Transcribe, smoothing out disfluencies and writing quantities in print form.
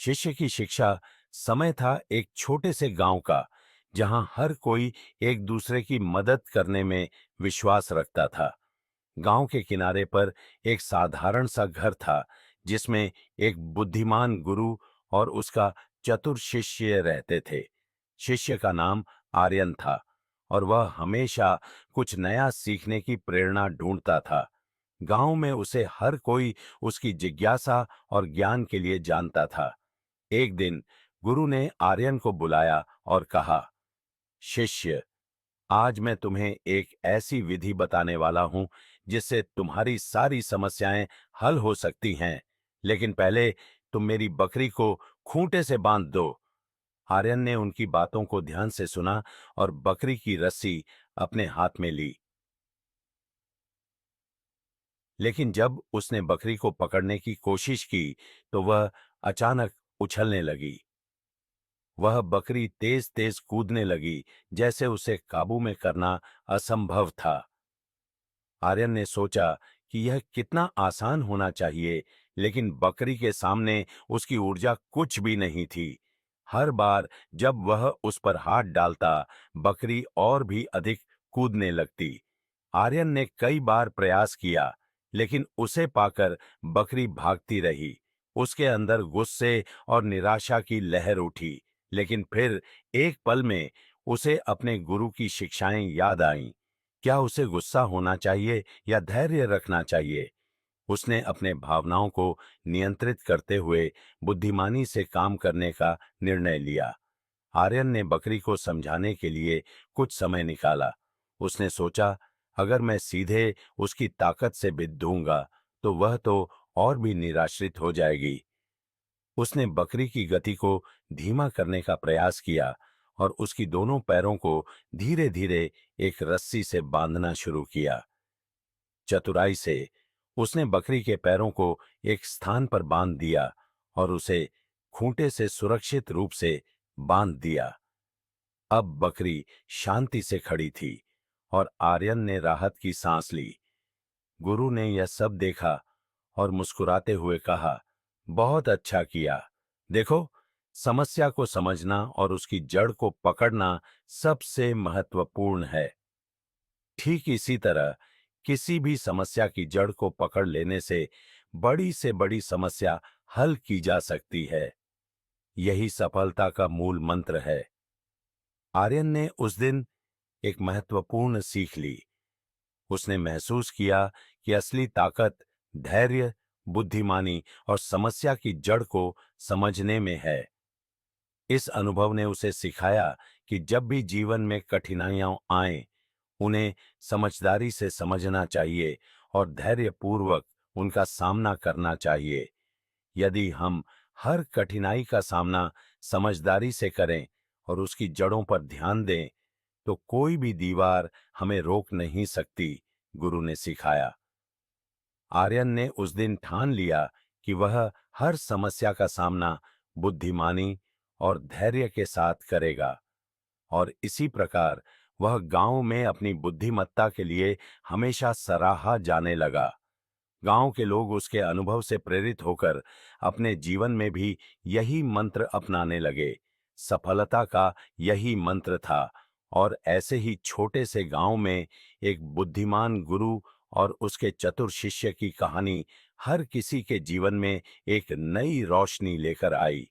शिष्य की शिक्षा समय था एक छोटे से गांव का, जहां हर कोई एक दूसरे की मदद करने में विश्वास रखता था। गांव के किनारे पर एक साधारण सा घर था, जिसमें एक बुद्धिमान गुरु और उसका चतुर शिष्य रहते थे। शिष्य का नाम आर्यन था और वह हमेशा कुछ नया सीखने की प्रेरणा ढूंढता था। गांव में उसे हर कोई उसकी जिज्ञासा और ज्ञान के लिए जानता था। एक दिन गुरु ने आर्यन को बुलाया और कहा, शिष्य, आज मैं तुम्हें एक ऐसी विधि बताने वाला हूं जिससे तुम्हारी सारी समस्याएं हल हो सकती हैं। लेकिन पहले तुम मेरी बकरी को खूंटे से बांध दो। आर्यन ने उनकी बातों को ध्यान से सुना और बकरी की रस्सी अपने हाथ में ली। लेकिन जब उसने बकरी को पकड़ने की कोशिश की तो वह अचानक उछलने लगी। वह बकरी तेज तेज कूदने लगी, जैसे उसे काबू में करना असंभव था। आर्यन ने सोचा कि यह कितना आसान होना चाहिए, लेकिन बकरी के सामने उसकी ऊर्जा कुछ भी नहीं थी। हर बार जब वह उस पर हाथ डालता, बकरी और भी अधिक कूदने लगती। आर्यन ने कई बार प्रयास किया, लेकिन उसे पाकर बकरी भागती रही। उसके अंदर गुस्से और निराशा की लहर उठी, लेकिन फिर एक पल में उसे अपने गुरु की शिक्षाएं याद आईं। क्या उसे गुस्सा होना चाहिए या धैर्य रखना चाहिए? उसने अपने भावनाओं को नियंत्रित करते हुए बुद्धिमानी से काम करने का निर्णय लिया। आर्यन ने बकरी को समझाने के लिए कुछ समय निकाला। उसने सोचा, अगर मैं सीधे उसकी ताकत से बिंधूंगा तो वह तो और भी निराश्रित हो जाएगी। उसने बकरी की गति को धीमा करने का प्रयास किया और उसकी दोनों पैरों को धीरे धीरे एक रस्सी से बांधना शुरू किया। चतुराई से उसने बकरी के पैरों को एक स्थान पर बांध दिया और उसे खूंटे से सुरक्षित रूप से बांध दिया। अब बकरी शांति से खड़ी थी और आर्यन ने राहत की सांस ली। गुरु ने यह सब देखा और मुस्कुराते हुए कहा, बहुत अच्छा किया। देखो, समस्या को समझना और उसकी जड़ को पकड़ना सबसे महत्वपूर्ण है। ठीक इसी तरह किसी भी समस्या की जड़ को पकड़ लेने से बड़ी समस्या हल की जा सकती है। यही सफलता का मूल मंत्र है। आर्यन ने उस दिन एक महत्वपूर्ण सीख ली। उसने महसूस किया कि असली ताकत धैर्य, बुद्धिमानी और समस्या की जड़ को समझने में है। इस अनुभव ने उसे सिखाया कि जब भी जीवन में कठिनाइयां आएं, उन्हें समझदारी से समझना चाहिए और धैर्यपूर्वक उनका सामना करना चाहिए। यदि हम हर कठिनाई का सामना समझदारी से करें और उसकी जड़ों पर ध्यान दें, तो कोई भी दीवार हमें रोक नहीं सकती, गुरु ने सिखाया। आर्यन ने उस दिन ठान लिया कि वह हर समस्या का सामना बुद्धिमानी और धैर्य के साथ करेगा, और इसी प्रकार वह गांव में अपनी बुद्धिमत्ता के लिए हमेशा सराहा जाने लगा। गांव के लोग उसके अनुभव से प्रेरित होकर अपने जीवन में भी यही मंत्र अपनाने लगे। सफलता का यही मंत्र था, और ऐसे ही छोटे से गांव में एक बुद्धिमान गुरु और उसके चतुर शिष्य की कहानी हर किसी के जीवन में एक नई रोशनी लेकर आई।